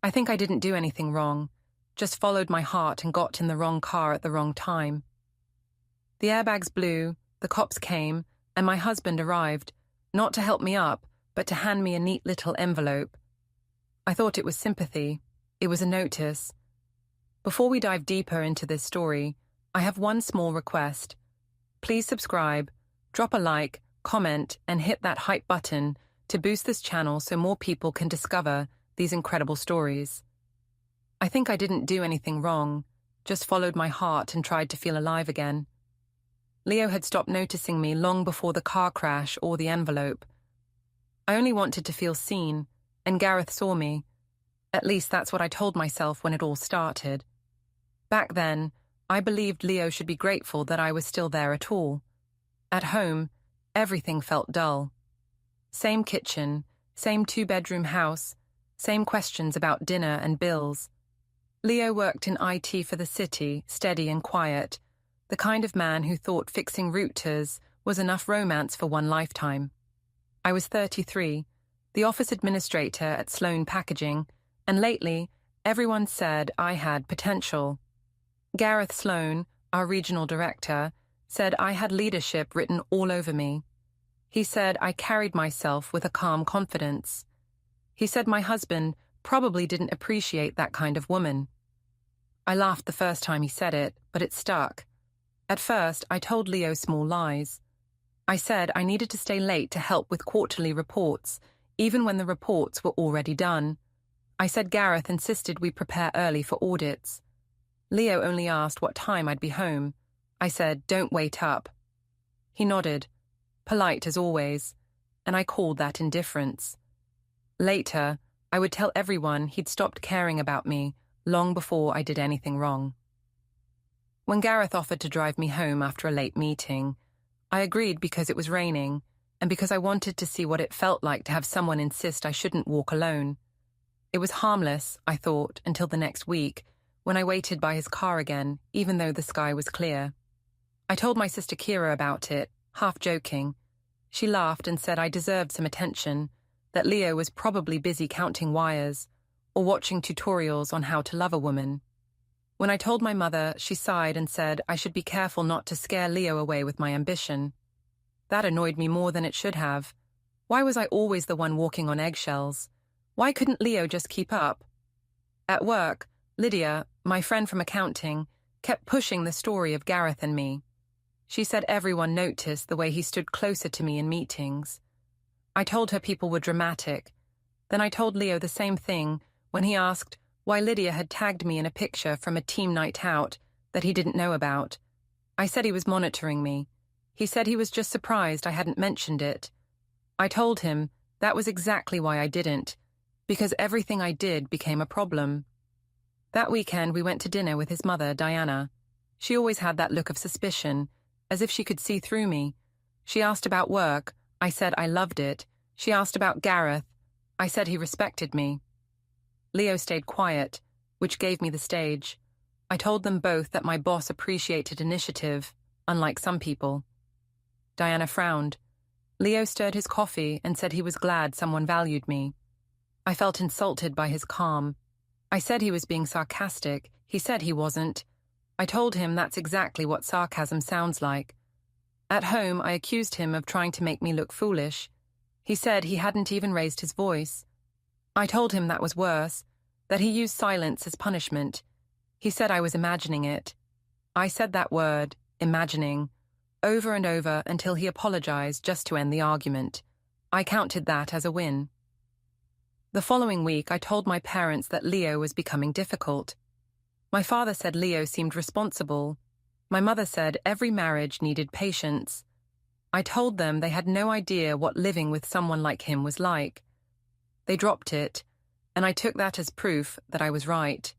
I think I didn't do anything wrong, just followed my heart and got in the wrong car at the wrong time. The airbags blew, the cops came, and my husband arrived, not to help me up, but to hand me a neat little envelope. I thought it was sympathy. It was a notice. Before we dive deeper into this story, I have one small request. Please subscribe, drop a like, comment, and hit that hype button to boost this channel so more people can discover these incredible stories. I think I didn't do anything wrong, just followed my heart and tried to feel alive again. Leo had stopped noticing me long before the car crash or the envelope. I only wanted to feel seen, and Gareth saw me. At least that's what I told myself when it all started. Back then, I believed Leo should be grateful that I was still there at all. At home, everything felt dull. Same kitchen, same two-bedroom house, same questions about dinner and bills. Leo worked in IT for the city, steady and quiet, the kind of man who thought fixing routers was enough romance for one lifetime. I was 33, the office administrator at Sloan Packaging, and lately, everyone said I had potential. Gareth Sloan, our regional director, said I had leadership written all over me. He said I carried myself with a calm confidence. He said my husband probably didn't appreciate that kind of woman. I laughed the first time he said it, but it stuck. At first, I told Leo small lies. I said I needed to stay late to help with quarterly reports, even when the reports were already done. I said Gareth insisted we prepare early for audits. Leo only asked what time I'd be home. I said, "Don't wait up." He nodded, polite as always, and I called that indifference. Later, I would tell everyone he'd stopped caring about me long before I did anything wrong. When Gareth offered to drive me home after a late meeting, I agreed because it was raining and because I wanted to see what it felt like to have someone insist I shouldn't walk alone. It was harmless, I thought, until the next week, when I waited by his car again, even though the sky was clear. I told my sister Kira about it, half joking. She laughed and said I deserved some attention, that Leo was probably busy counting wires or watching tutorials on how to love a woman. When I told my mother, she sighed and said I should be careful not to scare Leo away with my ambition. That annoyed me more than it should have. Why was I always the one walking on eggshells? Why couldn't Leo just keep up? At work, Lydia, my friend from accounting, kept pushing the story of Gareth and me. She said everyone noticed the way he stood closer to me in meetings. I told her people were dramatic. Then I told Leo the same thing when he asked why Lydia had tagged me in a picture from a team night out that he didn't know about. I said he was monitoring me. He said he was just surprised I hadn't mentioned it. I told him that was exactly why I didn't, because everything I did became a problem. That weekend we went to dinner with his mother, Diana. She always had that look of suspicion, as if she could see through me. She asked about work. I said I loved it. She asked about Gareth. I said he respected me. Leo stayed quiet, which gave me the stage. I told them both that my boss appreciated initiative, unlike some people. Diana frowned. Leo stirred his coffee and said he was glad someone valued me. I felt insulted by his calm. I said he was being sarcastic. He said he wasn't. I told him that's exactly what sarcasm sounds like. At home, I accused him of trying to make me look foolish. He said he hadn't even raised his voice. I told him that was worse, that he used silence as punishment. He said I was imagining it. I said that word, imagining, over and over until he apologized just to end the argument. I counted that as a win. The following week, I told my parents that Leo was becoming difficult. My father said Leo seemed responsible. My mother said every marriage needed patience. I told them they had no idea what living with someone like him was like. They dropped it, and I took that as proof that I was right.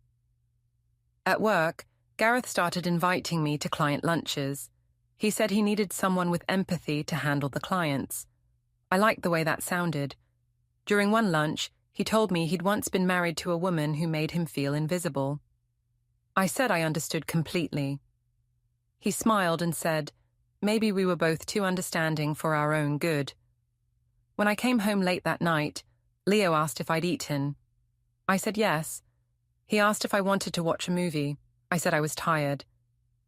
At work, Gareth started inviting me to client lunches. He said he needed someone with empathy to handle the clients. I liked the way that sounded. During one lunch, he told me he'd once been married to a woman who made him feel invisible. I said I understood completely. He smiled and said, maybe we were both too understanding for our own good. When I came home late that night, Leo asked if I'd eaten. I said yes. He asked if I wanted to watch a movie. I said I was tired.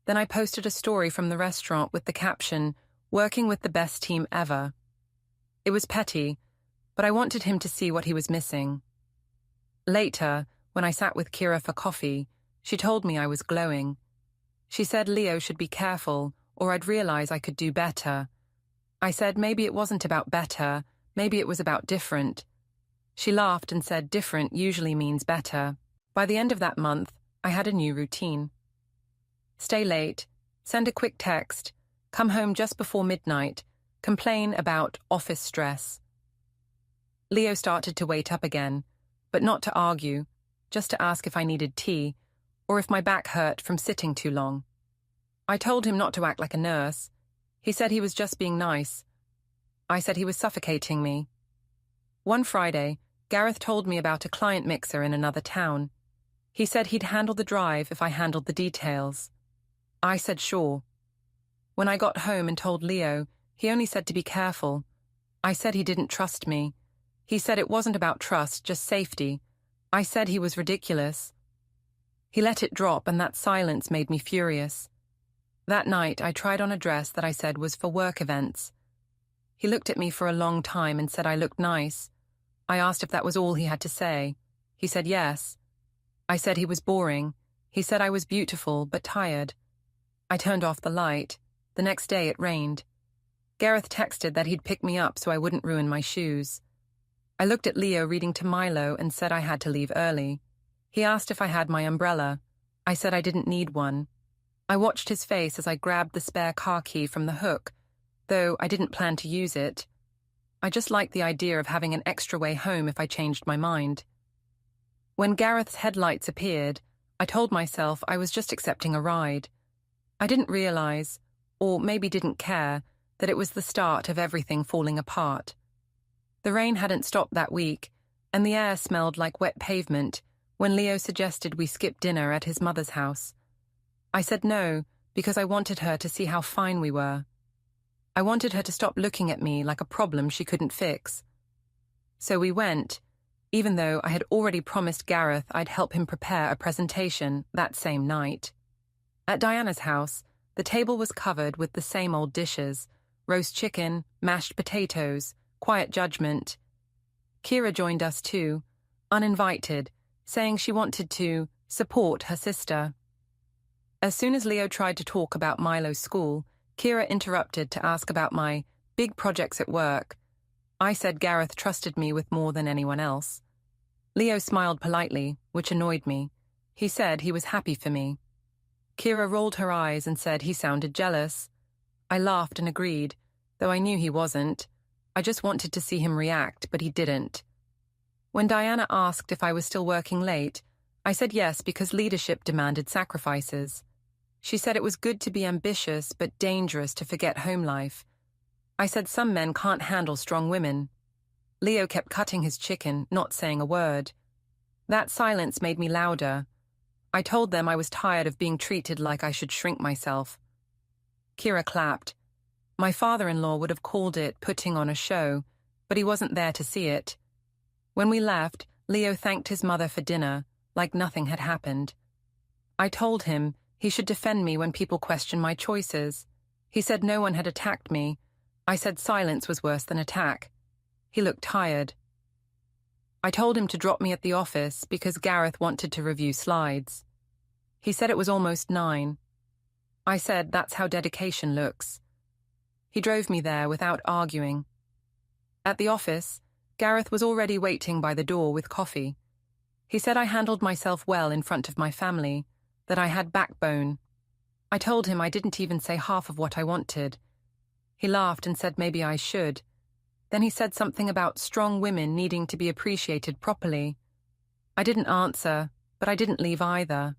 Then I posted a story from the restaurant with the caption, "Working with the best team ever." It was petty, but I wanted him to see what he was missing. Later, when I sat with Kira for coffee, she told me I was glowing. She said Leo should be careful, or I'd realize I could do better. I said maybe it wasn't about better, maybe it was about different. She laughed and said different usually means better. By the end of that month, I had a new routine. Stay late, send a quick text, come home just before midnight, complain about office stress. Leo started to wait up again, but not to argue, just to ask if I needed tea, or if my back hurt from sitting too long. I told him not to act like a nurse. He said he was just being nice. I said he was suffocating me. One Friday, Gareth told me about a client mixer in another town. He said he'd handle the drive if I handled the details. I said sure. When I got home and told Leo, he only said to be careful. I said he didn't trust me. He said it wasn't about trust, just safety. I said he was ridiculous. He let it drop, and that silence made me furious. That night, I tried on a dress that I said was for work events. He looked at me for a long time and said I looked nice. I asked if that was all he had to say. He said yes. I said he was boring. He said I was beautiful, but tired. I turned off the light. The next day it rained. Gareth texted that he'd pick me up so I wouldn't ruin my shoes. I looked at Leo reading to Milo and said I had to leave early. He asked if I had my umbrella. I said I didn't need one. I watched his face as I grabbed the spare car key from the hook, though I didn't plan to use it. I just liked the idea of having an extra way home if I changed my mind. When Gareth's headlights appeared, I told myself I was just accepting a ride. I didn't realize, or maybe didn't care, that it was the start of everything falling apart. The rain hadn't stopped that week, and the air smelled like wet pavement when Leo suggested we skip dinner at his mother's house. I said no, because I wanted her to see how fine we were. I wanted her to stop looking at me like a problem she couldn't fix. So we went, even though I had already promised Gareth I'd help him prepare a presentation that same night. At Diana's house, the table was covered with the same old dishes: roast chicken, mashed potatoes, quiet judgment. Kira joined us too, uninvited, saying she wanted to support her sister. As soon as Leo tried to talk about Milo's school, Kira interrupted to ask about my big projects at work. I said Gareth trusted me with more than anyone else. Leo smiled politely, which annoyed me. He said he was happy for me. Kira rolled her eyes and said he sounded jealous. I laughed and agreed, though I knew he wasn't. I just wanted to see him react, but he didn't. When Diana asked if I was still working late, I said yes because leadership demanded sacrifices. She said it was good to be ambitious but dangerous to forget home life. I said some men can't handle strong women. Leo kept cutting his chicken, not saying a word. That silence made me louder. I told them I was tired of being treated like I should shrink myself. Kira clapped. My father-in-law would have called it putting on a show, but he wasn't there to see it. When we left, Leo thanked his mother for dinner, like nothing had happened. I told him he should defend me when people question my choices. He said no one had attacked me. I said silence was worse than attack. He looked tired. I told him to drop me at the office because Gareth wanted to review slides. He said it was almost 9. I said that's how dedication looks. He drove me there without arguing. At the office, Gareth was already waiting by the door with coffee. He said I handled myself well in front of my family, that I had backbone. I told him I didn't even say half of what I wanted. He laughed and said maybe I should. Then he said something about strong women needing to be appreciated properly. I didn't answer, but I didn't leave either.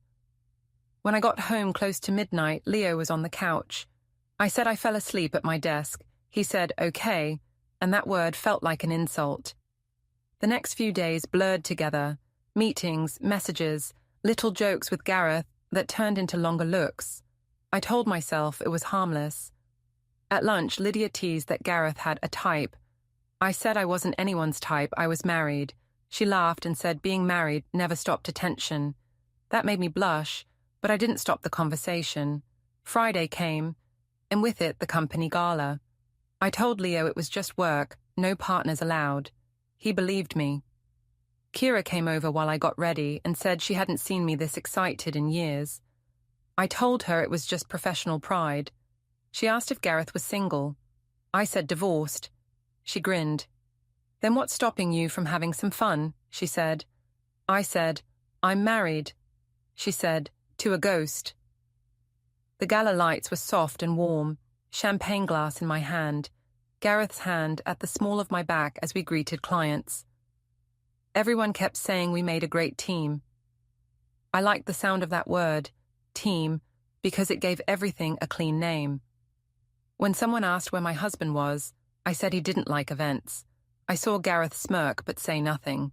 When I got home close to midnight, Leo was on the couch. I said I fell asleep at my desk. He said, okay, and that word felt like an insult. The next few days blurred together, meetings, messages, little jokes with Gareth that turned into longer looks. I told myself it was harmless. At lunch, Lydia teased that Gareth had a type. I said I wasn't anyone's type, I was married. She laughed and said being married never stopped attention. That made me blush, but I didn't stop the conversation. Friday came, and with it the company gala. I told Leo it was just work, no partners allowed. He believed me. Kira came over while I got ready and said she hadn't seen me this excited in years. I told her it was just professional pride. She asked if Gareth was single. I said divorced. She grinned. Then what's stopping you from having some fun? She said. I said, I'm married. She said, to a ghost. The gala lights were soft and warm, champagne glass in my hand, Gareth's hand at the small of my back as we greeted clients. Everyone kept saying we made a great team. I liked the sound of that word, team, because it gave everything a clean name. When someone asked where my husband was, I said he didn't like events. I saw Gareth smirk but say nothing.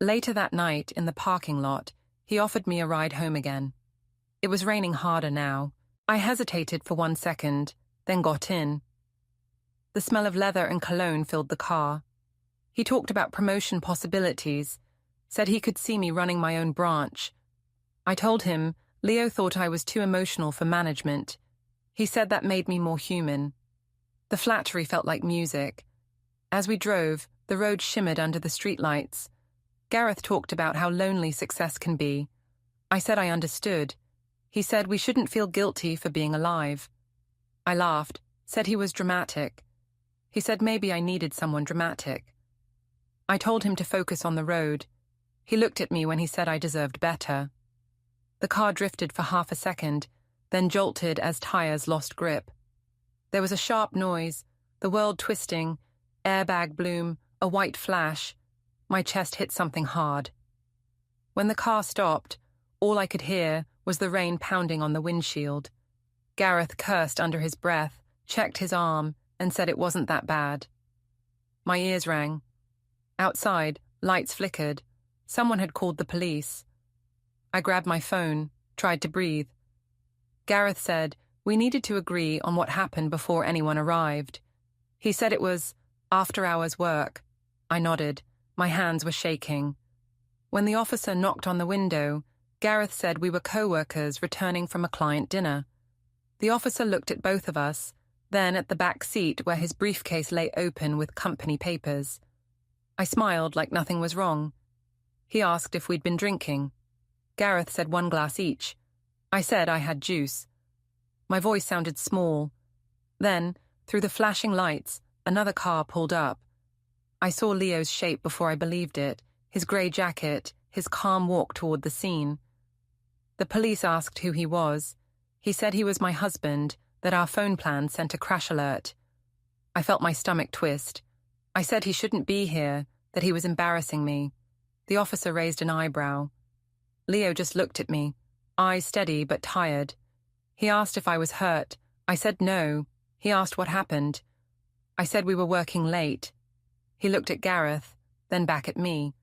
Later that night, in the parking lot, he offered me a ride home again. It was raining harder now. I hesitated for 1 second, then got in. The smell of leather and cologne filled the car. He talked about promotion possibilities, said he could see me running my own branch. I told him Leo thought I was too emotional for management. He said that made me more human. The flattery felt like music. As we drove, the road shimmered under the streetlights. Gareth talked about how lonely success can be. I said I understood. He said we shouldn't feel guilty for being alive. I laughed, said he was dramatic. He said maybe I needed someone dramatic. I told him to focus on the road. He looked at me when he said I deserved better. The car drifted for half a second, then jolted as tires lost grip. There was a sharp noise, the world twisting, airbag bloom, a white flash. My chest hit something hard. When the car stopped, all I could hear was the rain pounding on the windshield. Gareth cursed under his breath, checked his arm, and said it wasn't that bad. My ears rang. Outside, lights flickered. Someone had called the police. I grabbed my phone, tried to breathe. Gareth said we needed to agree on what happened before anyone arrived. He said it was after-hours work. I nodded. My hands were shaking. When the officer knocked on the window, Gareth said we were co-workers returning from a client dinner. The officer looked at both of us, then at the back seat where his briefcase lay open with company papers. I smiled like nothing was wrong. He asked if we'd been drinking. Gareth said 1 glass each. I said I had juice. My voice sounded small. Then, through the flashing lights, another car pulled up. I saw Leo's shape before I believed it, his grey jacket, his calm walk toward the scene. The police asked who he was. He said he was my husband, that our phone plan sent a crash alert. I felt my stomach twist. I said he shouldn't be here, that he was embarrassing me. The officer raised an eyebrow. Leo just looked at me, eyes steady but tired. He asked if I was hurt. I said no. He asked what happened. I said we were working late. He looked at Gareth, then back at me.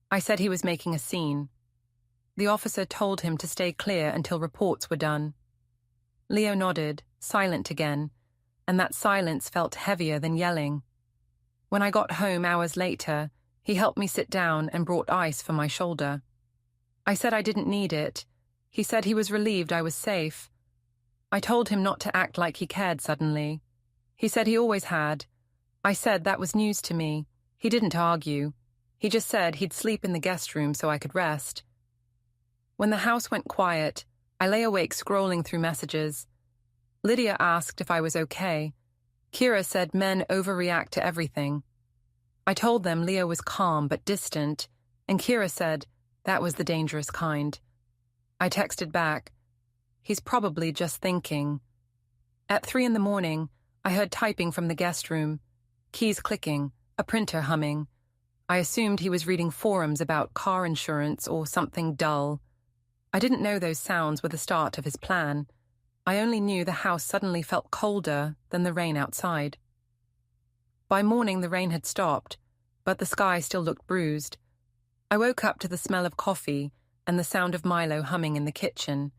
I said he was making a scene. The officer told him to stay clear until reports were done. Leo nodded, silent again, and that silence felt heavier than yelling. When I got home hours later, he helped me sit down and brought ice for my shoulder. I said I didn't need it. He said he was relieved I was safe. I told him not to act like he cared suddenly. He said he always had. I said that was news to me. He didn't argue. He just said he'd sleep in the guest room so I could rest. When the house went quiet, I lay awake scrolling through messages. Lydia asked if I was okay. Kira said men overreact to everything. I told them Leo was calm but distant, and Kira said that was the dangerous kind. I texted back, he's probably just thinking. At 3 a.m, I heard typing from the guest room, keys clicking, a printer humming. I assumed he was reading forums about car insurance or something dull. I didn't know those sounds were the start of his plan. I only knew the house suddenly felt colder than the rain outside. By morning the rain had stopped, but the sky still looked bruised. I woke up to the smell of coffee and the sound of Milo humming in the kitchen.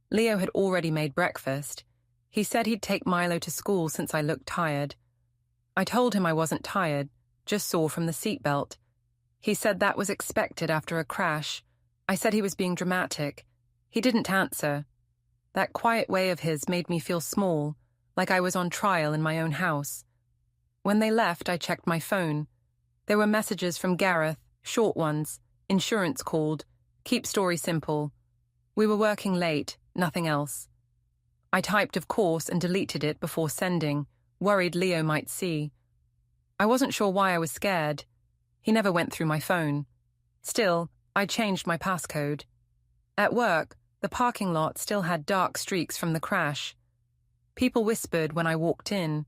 Leo had already made breakfast. He said he'd take Milo to school since I looked tired. I told him I wasn't tired, just sore from the seatbelt. He said that was expected after a crash. I said he was being dramatic. He didn't answer. That quiet way of his made me feel small, like I was on trial in my own house. When they left, I checked my phone. There were messages from Gareth, short ones, insurance called, keep story simple. We were working late, nothing else. I typed of course and deleted it before sending, worried Leo might see. I wasn't sure why I was scared. He never went through my phone. Still, I changed my passcode. At work, the parking lot still had dark streaks from the crash. People whispered when I walked in.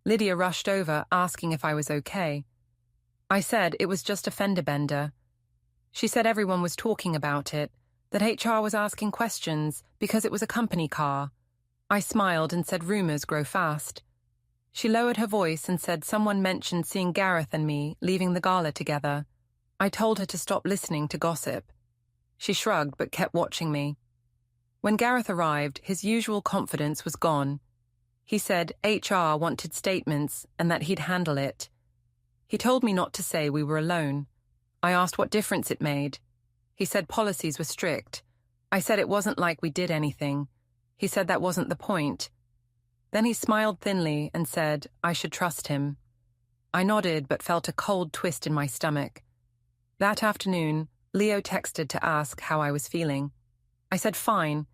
Lydia rushed over, asking if I was okay. I said it was just a fender bender. She said everyone was talking about it, that HR was asking questions because it was a company car. I smiled and said rumors grow fast. She lowered her voice and said someone mentioned seeing Gareth and me leaving the gala together. I told her to stop listening to gossip. She shrugged but kept watching me. When Gareth arrived, his usual confidence was gone. He said HR wanted statements and that he'd handle it. He told me not to say we were alone. I asked what difference it made. He said policies were strict. I said it wasn't like we did anything. He said that wasn't the point. Then he smiled thinly and said I should trust him. I nodded but felt a cold twist in my stomach. That afternoon, Leo texted to ask how I was feeling. I said fine.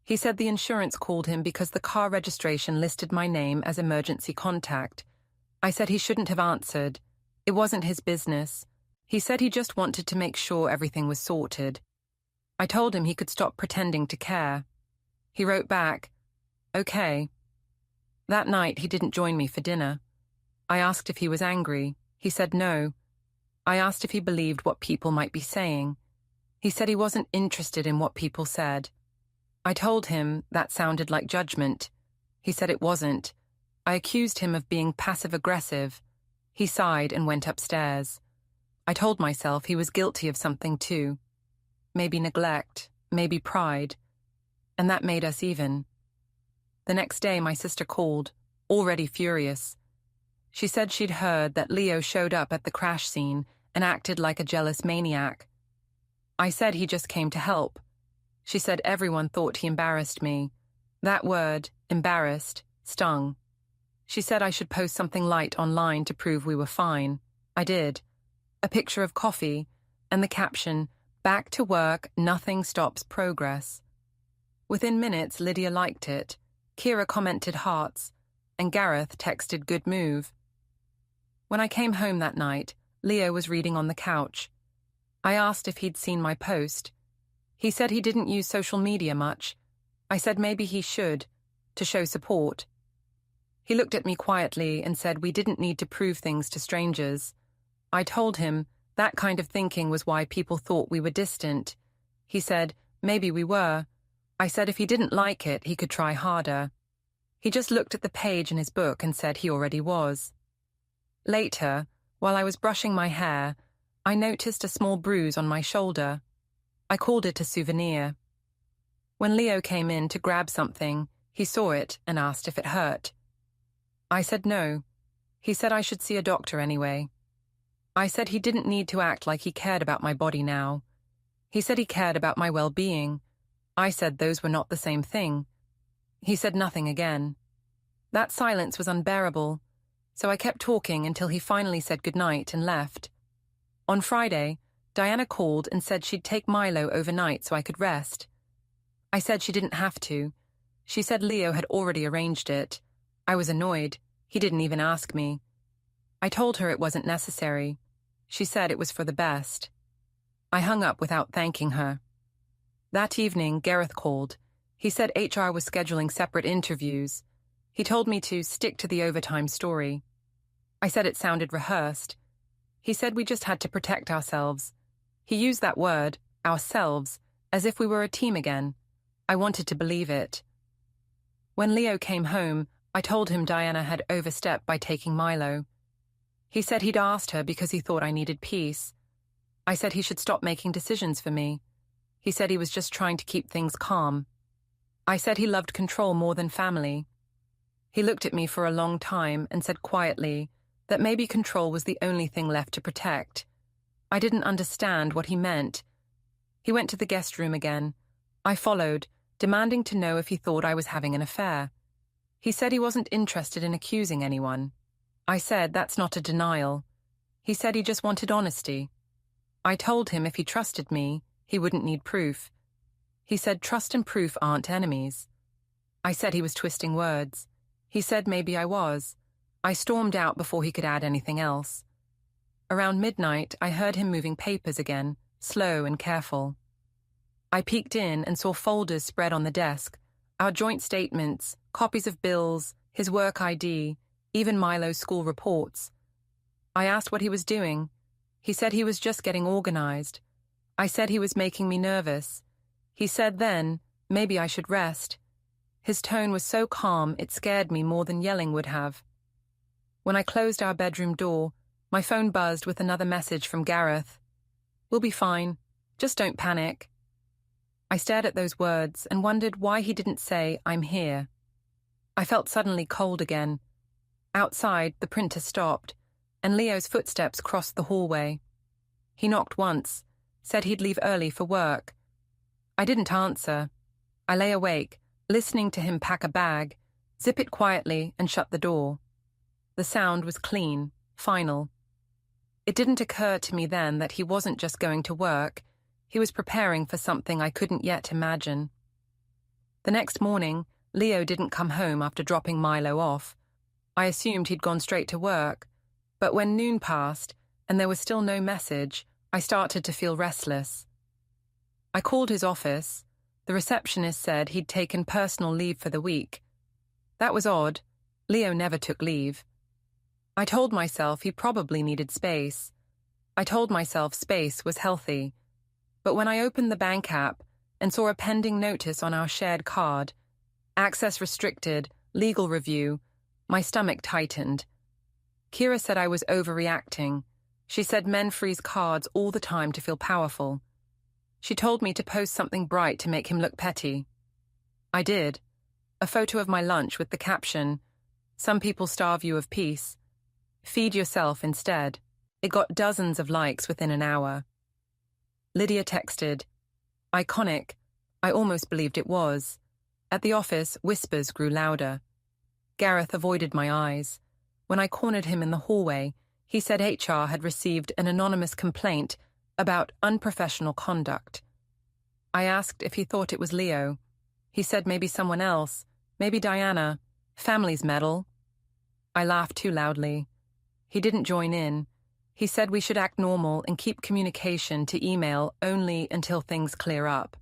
He said the insurance called him because the car registration listed my name as emergency contact. I said he shouldn't have answered. It wasn't his business. He said he just wanted to make sure everything was sorted. I told him he could stop pretending to care. He wrote back, okay. That night, he didn't join me for dinner. I asked if he was angry. He said no. I asked if he believed what people might be saying. He said he wasn't interested in what people said. I told him that sounded like judgment. He said it wasn't. I accused him of being passive-aggressive. He sighed and went upstairs. I told myself he was guilty of something too. Maybe neglect, maybe pride. And that made us even. The next day, my sister called, already furious. She said she'd heard that Leo showed up at the crash scene and acted like a jealous maniac. I said he just came to help. She said everyone thought he embarrassed me. That word, embarrassed, stung. She said I should post something light online to prove we were fine. I did. A picture of coffee, and the caption, "Back to work, nothing stops progress." Within minutes, Lydia liked it. Kira commented hearts, and Gareth texted good move. When I came home that night, Leo was reading on the couch. I asked if he'd seen my post. He said he didn't use social media much. I said maybe he should, to show support. He looked at me quietly and said we didn't need to prove things to strangers. I told him that kind of thinking was why people thought we were distant. He said maybe we were. I said if he didn't like it, he could try harder. He just looked at the page in his book and said he already was. Later, while I was brushing my hair, I noticed a small bruise on my shoulder. I called it a souvenir. When Leo came in to grab something, he saw it and asked if it hurt. I said no. He said I should see a doctor anyway. I said he didn't need to act like he cared about my body now. He said he cared about my well-being. I said those were not the same thing. He said nothing again. That silence was unbearable, so I kept talking until he finally said goodnight and left. On Friday, Diana called and said she'd take Milo overnight so I could rest. I said she didn't have to. She said Leo had already arranged it. I was annoyed. He didn't even ask me. I told her it wasn't necessary. She said it was for the best. I hung up without thanking her. That evening, Gareth called. He said HR was scheduling separate interviews. He told me to stick to the overtime story. I said it sounded rehearsed. He said we just had to protect ourselves. He used that word, ourselves, as if we were a team again. I wanted to believe it. When Leo came home, I told him Diana had overstepped by taking Milo. He said he'd asked her because he thought I needed peace. I said he should stop making decisions for me. He said he was just trying to keep things calm. I said he loved control more than family. He looked at me for a long time and said quietly that maybe control was the only thing left to protect. I didn't understand what he meant. He went to the guest room again. I followed, demanding to know if he thought I was having an affair. He said he wasn't interested in accusing anyone. I said that's not a denial. He said he just wanted honesty. I told him if he trusted me, he wouldn't need proof. He said trust and proof aren't enemies. I said he was twisting words. He said maybe I was. I stormed out before he could add anything else. Around midnight, I heard him moving papers again, slow and careful. I peeked in and saw folders spread on the desk, our joint statements, copies of bills, his work ID, even Milo's school reports. I asked what he was doing. He said he was just getting organized. I said he was making me nervous. He said then, maybe I should rest. His tone was so calm it scared me more than yelling would have. When I closed our bedroom door, my phone buzzed with another message from Gareth. "We'll be fine. Just don't panic." I stared at those words and wondered why he didn't say, "I'm here." I felt suddenly cold again. Outside, the printer stopped, and Leo's footsteps crossed the hallway. He knocked once, said he'd leave early for work. I didn't answer. I lay awake, listening to him pack a bag, zip it quietly, and shut the door. The sound was clean, final. It didn't occur to me then that he wasn't just going to work. He was preparing for something I couldn't yet imagine. The next morning, Leo didn't come home after dropping Milo off. I assumed he'd gone straight to work, but when noon passed and there was still no message, I started to feel restless. I called his office. The receptionist said he'd taken personal leave for the week. That was odd. Leo never took leave. I told myself he probably needed space. I told myself space was healthy. But when I opened the bank app and saw a pending notice on our shared card, access restricted, legal review, my stomach tightened. Kira said I was overreacting. She said men freeze cards all the time to feel powerful. She told me to post something bright to make him look petty. I did. A photo of my lunch with the caption, "Some people starve you of peace. Feed yourself instead." It got dozens of likes within an hour. Lydia texted, "Iconic." I almost believed it was. At the office, whispers grew louder. Gareth avoided my eyes. When I cornered him in the hallway, he said HR had received an anonymous complaint about unprofessional conduct. I asked if he thought it was Leo. He said maybe someone else, maybe Diana, family's meddle. I laughed too loudly. He didn't join in. He said we should act normal and keep communication to email only until things clear up.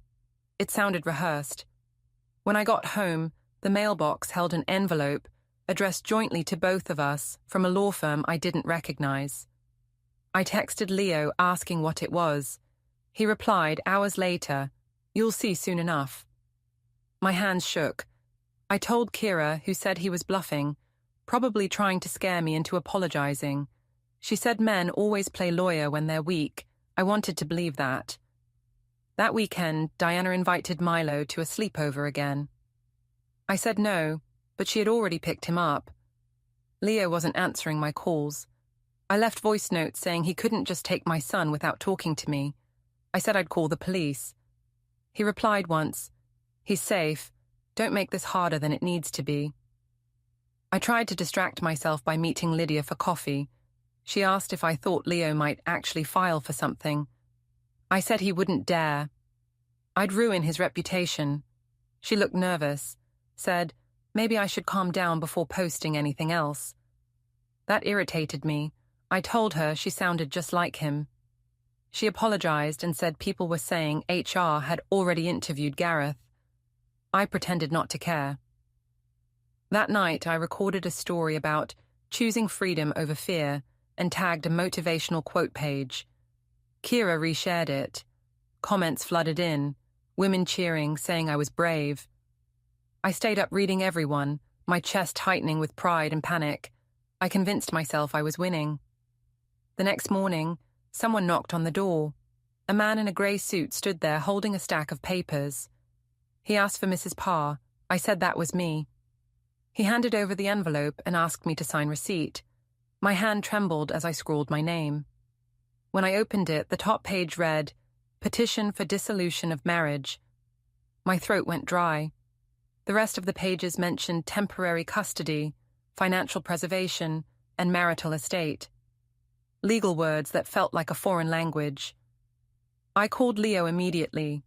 It sounded rehearsed. When I got home, the mailbox held an envelope addressed jointly to both of us from a law firm I didn't recognize. I texted Leo asking what it was. He replied hours later, "You'll see soon enough." My hands shook. I told Kira, who said he was bluffing, probably trying to scare me into apologizing. She said men always play lawyer when they're weak. I wanted to believe that. That weekend, Diana invited Milo to a sleepover again. I said no, but she had already picked him up. Leo wasn't answering my calls. I left voice notes saying he couldn't just take my son without talking to me. I said I'd call the police. He replied once, "He's safe. Don't make this harder than it needs to be." I tried to distract myself by meeting Lydia for coffee. She asked if I thought Leo might actually file for something. I said he wouldn't dare. I'd ruin his reputation. She looked nervous, said maybe I should calm down before posting anything else. That irritated me. I told her she sounded just like him. She apologized and said people were saying HR had already interviewed Gareth. I pretended not to care. That night, I recorded a story about choosing freedom over fear and tagged a motivational quote page. Kira reshared it. Comments flooded in, women cheering, saying I was brave. I stayed up reading everyone, my chest tightening with pride and panic. I convinced myself I was winning. The next morning, someone knocked on the door. A man in a grey suit stood there holding a stack of papers. He asked for Mrs. Parr. I said that was me. He handed over the envelope and asked me to sign receipt. My hand trembled as I scrawled my name. When I opened it, the top page read, "Petition for dissolution of marriage." My throat went dry. The rest of the pages mentioned temporary custody, financial preservation, and marital estate. Legal words that felt like a foreign language. I called Leo immediately.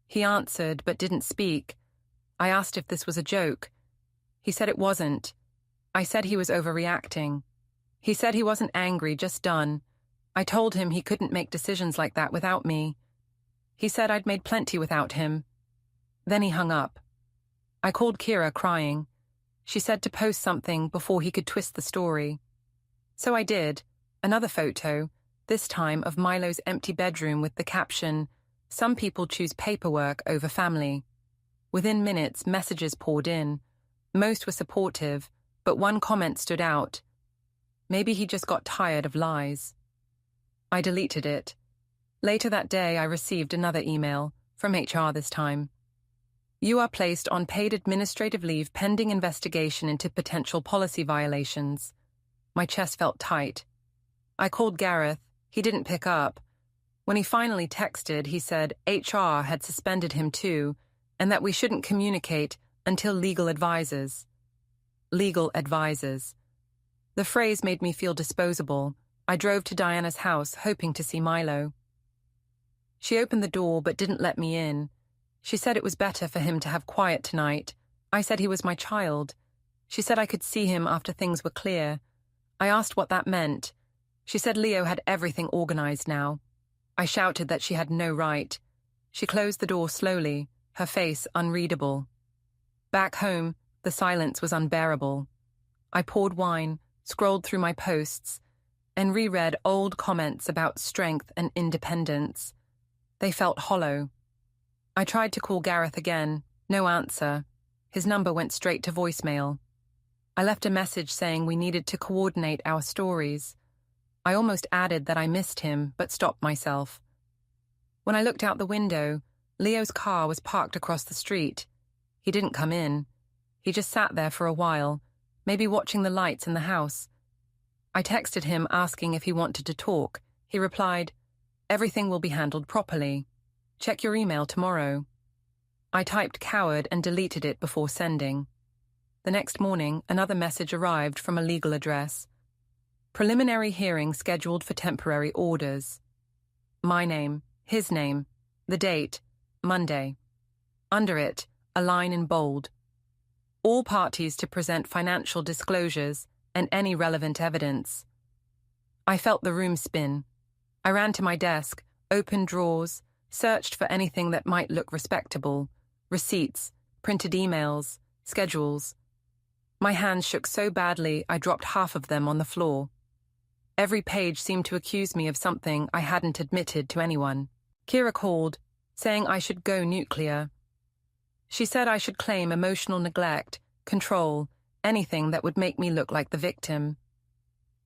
He answered but didn't speak. I asked if this was a joke. He said it wasn't. I said he was overreacting. He said he wasn't angry, just done. I told him he couldn't make decisions like that without me. He said I'd made plenty without him. Then he hung up. I called Kira crying. She said to post something before he could twist the story. So I did. Another photo, this time of Milo's empty bedroom with the caption, "Some people choose paperwork over family." Within minutes, messages poured in. Most were supportive, but one comment stood out. Maybe he just got tired of lies. I deleted it. Later that day, I received another email, from HR this time. "You are placed on paid administrative leave pending investigation into potential policy violations." My chest felt tight. I called Gareth. He didn't pick up. When he finally texted, he said HR had suspended him too, and that we shouldn't communicate until legal advisors. Legal advisors. The phrase made me feel disposable. I drove to Diana's house, hoping to see Milo. She opened the door but didn't let me in. She said it was better for him to have quiet tonight. I said he was my child. She said I could see him after things were clear. I asked what that meant. She said Leo had everything organized now. I shouted that she had no right. She closed the door slowly, her face unreadable. Back home, the silence was unbearable. I poured wine, scrolled through my posts, and reread old comments about strength and independence. They felt hollow. I tried to call Gareth again. No answer. His number went straight to voicemail. I left a message saying we needed to coordinate our stories. I almost added that I missed him, but stopped myself. When I looked out the window, Leo's car was parked across the street. He didn't come in. He just sat there for a while, maybe watching the lights in the house. I texted him asking if he wanted to talk. He replied, "Everything will be handled properly. Check your email tomorrow." I typed coward and deleted it before sending. The next morning, another message arrived from a legal address. Preliminary hearing scheduled for temporary orders. My name, his name, the date, Monday. Under it, a line in bold. All parties to present financial disclosures and any relevant evidence. I felt the room spin. I ran to my desk, opened drawers, searched for anything that might look respectable. Receipts, printed emails, schedules. My hands shook so badly I dropped half of them on the floor. Every page seemed to accuse me of something I hadn't admitted to anyone. Kira called, saying I should go nuclear. She said I should claim emotional neglect, control, anything that would make me look like the victim.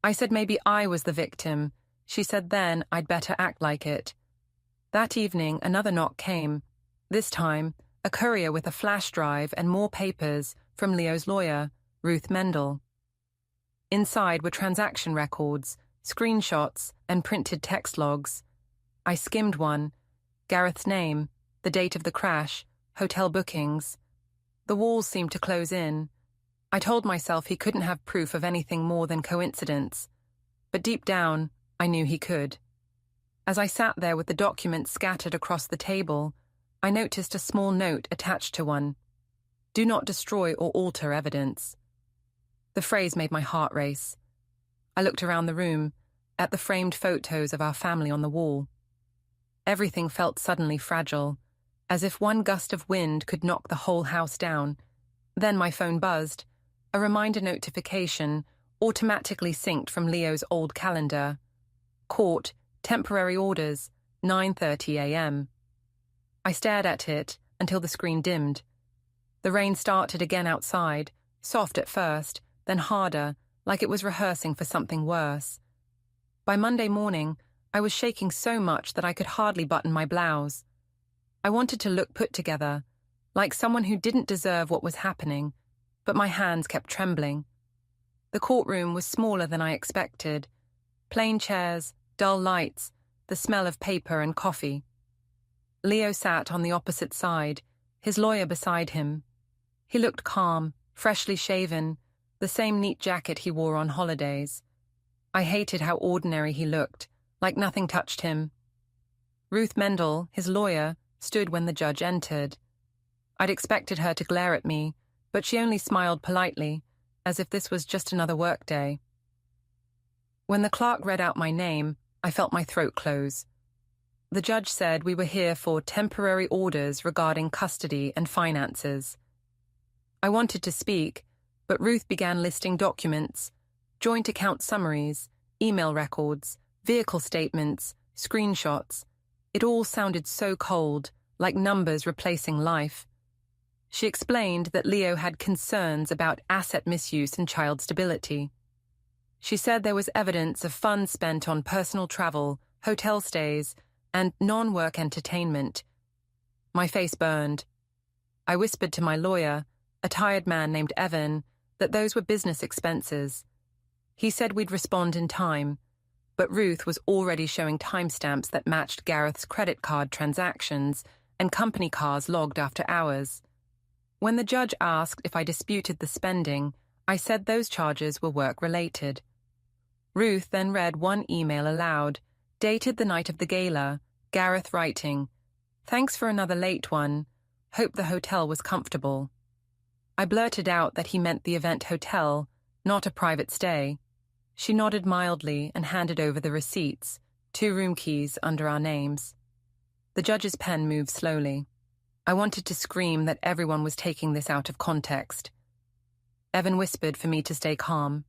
I said maybe I was the victim. She said then I'd better act like it. That evening, another knock came. This time, a courier with a flash drive and more papers from Leo's lawyer, Ruth Mendel. Inside were transaction records, screenshots, and printed text logs. I skimmed one. Gareth's name, the date of the crash, hotel bookings. The walls seemed to close in. I told myself he couldn't have proof of anything more than coincidence. But deep down, I knew he could. As I sat there with the documents scattered across the table, I noticed a small note attached to one. "Do not destroy or alter evidence." The phrase made my heart race. I looked around the room, at the framed photos of our family on the wall. Everything felt suddenly fragile, as if one gust of wind could knock the whole house down. Then my phone buzzed. A reminder notification, automatically synced from Leo's old calendar. Court, temporary orders, 9:30 a.m. I stared at it until the screen dimmed. The rain started again outside, soft at first, then harder, like it was rehearsing for something worse. By Monday morning, I was shaking so much that I could hardly button my blouse. I wanted to look put together, like someone who didn't deserve what was happening, but my hands kept trembling. The courtroom was smaller than I expected. Plain chairs, dull lights, the smell of paper and coffee. Leo sat on the opposite side, his lawyer beside him. He looked calm, freshly shaven, the same neat jacket he wore on holidays. I hated how ordinary he looked, like nothing touched him. Ruth Mendel, his lawyer, stood when the judge entered. I'd expected her to glare at me, but she only smiled politely, as if this was just another workday. When the clerk read out my name, I felt my throat close. The judge said we were here for temporary orders regarding custody and finances. I wanted to speak, but Ruth began listing documents, joint account summaries, email records, vehicle statements, screenshots. It all sounded so cold, like numbers replacing life. She explained that Leo had concerns about asset misuse and child stability. She said there was evidence of funds spent on personal travel, hotel stays, and non-work entertainment. My face burned. I whispered to my lawyer, a tired man named Evan, that those were business expenses. He said we'd respond in time, but Ruth was already showing timestamps that matched Gareth's credit card transactions and company cars logged after hours. When the judge asked if I disputed the spending, I said those charges were work-related. Ruth then read one email aloud, dated the night of the gala, Gareth writing, "Thanks for another late one. Hope the hotel was comfortable." I blurted out that he meant the event hotel, not a private stay. She nodded mildly and handed over the receipts, 2 room keys under our names. The judge's pen moved slowly. I wanted to scream that everyone was taking this out of context. Evan whispered for me to stay calm.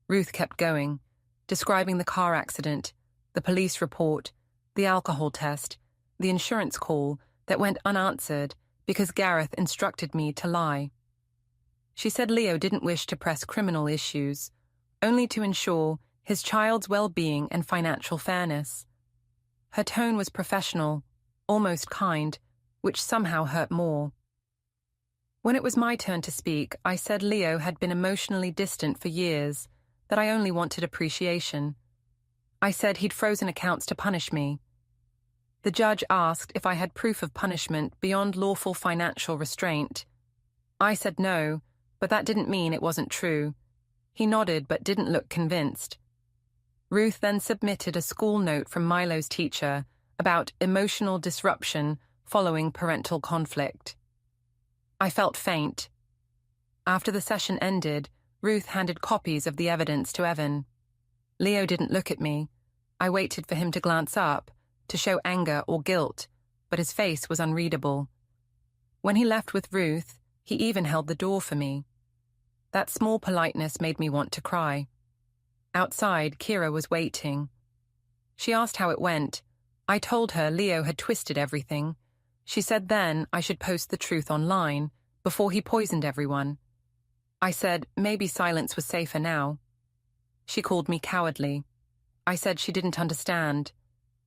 Ruth kept going, describing the car accident, the police report, the alcohol test, the insurance call that went unanswered because Gareth instructed me to lie. She said Leo didn't wish to press criminal issues, only to ensure his child's well-being and financial fairness. Her tone was professional, almost kind, which somehow hurt more. When it was my turn to speak, I said Leo had been emotionally distant for years, that I only wanted appreciation. I said he'd frozen accounts to punish me. The judge asked if I had proof of punishment beyond lawful financial restraint. I said no, but that didn't mean it wasn't true. He nodded but didn't look convinced. Ruth then submitted a school note from Milo's teacher about emotional disruption following parental conflict. I felt faint. After the session ended, Ruth handed copies of the evidence to Evan. Leo didn't look at me. I waited for him to glance up, to show anger or guilt, but his face was unreadable. When he left with Ruth, he even held the door for me. That small politeness made me want to cry. Outside, Kira was waiting. She asked how it went. I told her Leo had twisted everything. She said then I should post the truth online, before he poisoned everyone. I said maybe silence was safer now. She called me cowardly. I said she didn't understand.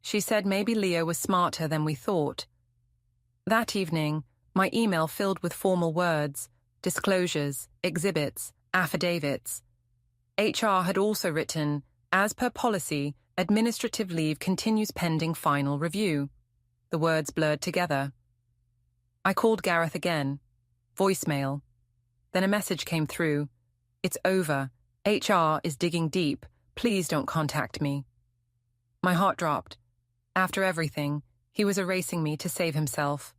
She said maybe Leo was smarter than we thought. That evening, my email filled with formal words, disclosures, exhibits, affidavits. HR had also written, as per policy, administrative leave continues pending final review. The words blurred together. I called Gareth again. Voicemail. Then a message came through. It's over. HR is digging deep. Please don't contact me. My heart dropped. After everything, he was erasing me to save himself.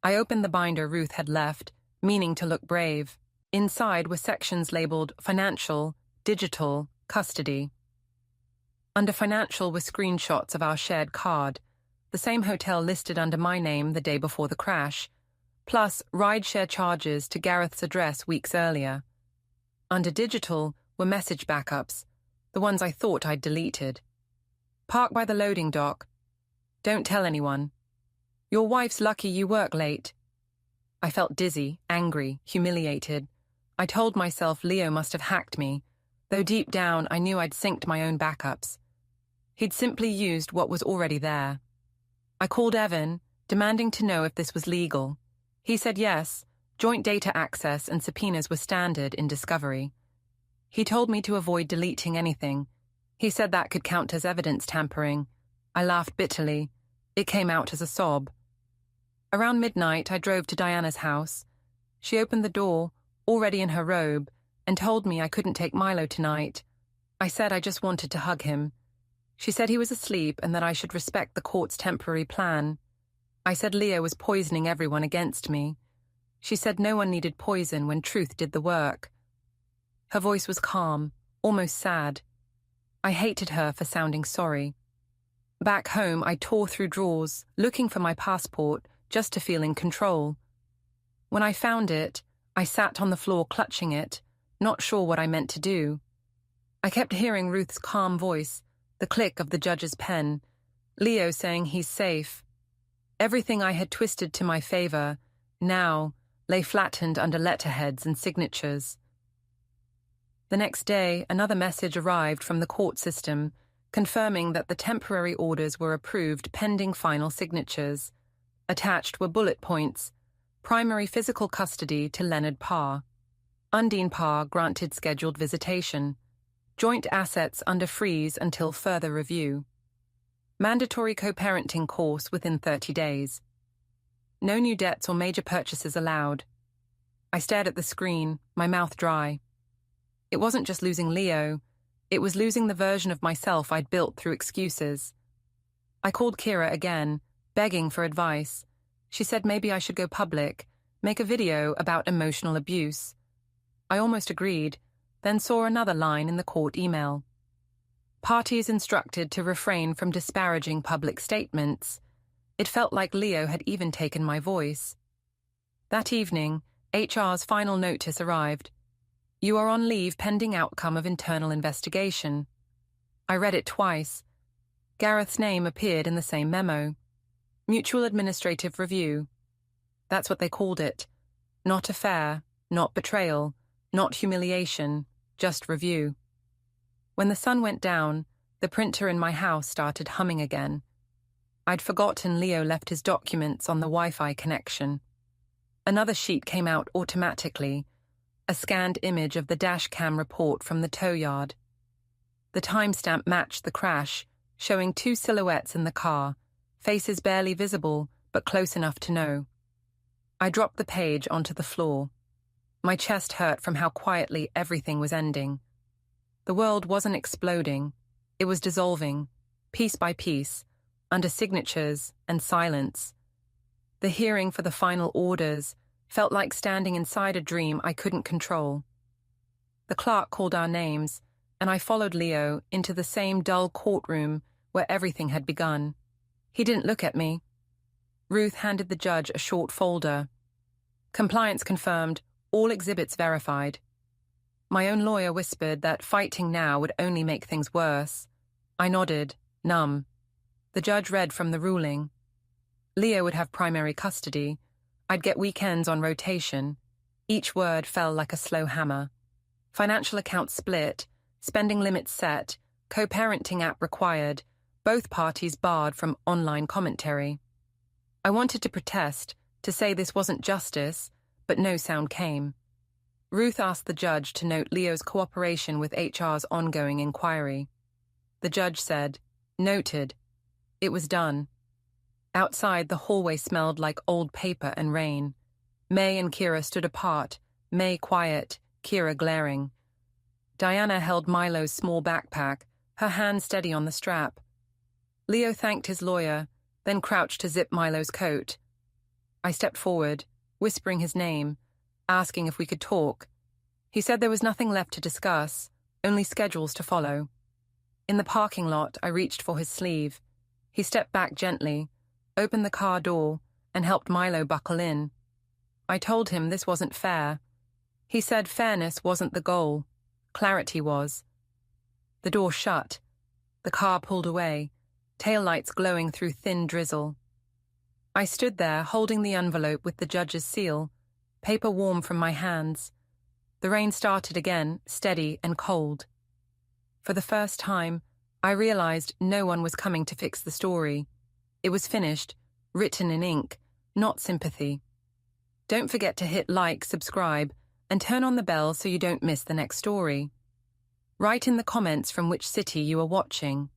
I opened the binder Ruth had left, meaning to look brave. Inside were sections labeled financial, digital, custody. Under financial were screenshots of our shared card, the same hotel listed under my name the day before the crash, plus rideshare charges to Gareth's address weeks earlier. Under digital were message backups, the ones I thought I'd deleted. Park by the loading dock. Don't tell anyone. Your wife's lucky you work late. I felt dizzy, angry, humiliated. I told myself Leo must have hacked me, though deep down I knew I'd synced my own backups. He'd simply used what was already there. I called Evan, demanding to know if this was legal. He said yes, joint data access and subpoenas were standard in Discovery. He told me to avoid deleting anything. He said that could count as evidence tampering. I laughed bitterly. It came out as a sob. Around midnight, I drove to Diana's house. She opened the door, already in her robe, and told me I couldn't take Milo tonight. I said I just wanted to hug him. She said he was asleep and that I should respect the court's temporary plan. I said Leo was poisoning everyone against me. She said no one needed poison when truth did the work. Her voice was calm, almost sad. I hated her for sounding sorry. Back home, I tore through drawers, looking for my passport, just to feel in control. When I found it, I sat on the floor clutching it, not sure what I meant to do. I kept hearing Ruth's calm voice, the click of the judge's pen, Leo saying he's safe. Everything I had twisted to my favor, now, lay flattened under letterheads and signatures. The next day, another message arrived from the court system, confirming that the temporary orders were approved pending final signatures. Attached were bullet points: primary physical custody to Leonard Parr. Undine Parr granted scheduled visitation. Joint assets under freeze until further review. Mandatory co-parenting course within 30 days. No new debts or major purchases allowed. I stared at the screen, my mouth dry. It wasn't just losing Leo, it was losing the version of myself I'd built through excuses. I called Kira again, begging for advice. She said maybe I should go public, make a video about emotional abuse. I almost agreed, then saw another line in the court email. Parties instructed to refrain from disparaging public statements. It felt like Leo had even taken my voice. That evening, HR's final notice arrived. You are on leave pending outcome of internal investigation. I read it twice. Gareth's name appeared in the same memo. Mutual administrative review. That's what they called it. Not affair, not betrayal, not humiliation, just review. When the sun went down, the printer in my house started humming again. I'd forgotten Leo left his documents on the Wi-Fi connection. Another sheet came out automatically, a scanned image of the dash cam report from the tow yard. The timestamp matched the crash, showing two silhouettes in the car, faces barely visible but close enough to know. I dropped the page onto the floor. My chest hurt from how quietly everything was ending. The world wasn't exploding, it was dissolving, piece by piece, under signatures and silence. The hearing for the final orders felt like standing inside a dream I couldn't control. The clerk called our names, and I followed Leo into the same dull courtroom where everything had begun. He didn't look at me. Ruth handed the judge a short folder. Compliance confirmed, all exhibits verified. My own lawyer whispered that fighting now would only make things worse. I nodded, numb. The judge read from the ruling. Leo would have primary custody. I'd get weekends on rotation. Each word fell like a slow hammer. Financial accounts split, spending limits set, co-parenting app required, both parties barred from online commentary. I wanted to protest, to say this wasn't justice, but no sound came. Ruth asked the judge to note Leo's cooperation with HR's ongoing inquiry. The judge said, "Noted." It was done. Outside, the hallway smelled like old paper and rain. May and Kira stood apart, May quiet, Kira glaring. Diana held Milo's small backpack, her hand steady on the strap. Leo thanked his lawyer, then crouched to zip Milo's coat. I stepped forward, whispering his name, asking if we could talk. He said there was nothing left to discuss, only schedules to follow. In the parking lot, I reached for his sleeve. He stepped back gently, opened the car door, and helped Milo buckle in. I told him this wasn't fair. He said fairness wasn't the goal. Clarity was. The door shut. The car pulled away, taillights glowing through thin drizzle. I stood there, holding the envelope with the judge's seal, paper warm from my hands. The rain started again, steady and cold. For the first time, I realized no one was coming to fix the story. It was finished, written in ink, not sympathy. Don't forget to hit like, subscribe, and turn on the bell so you don't miss the next story. Write in the comments from which city you are watching.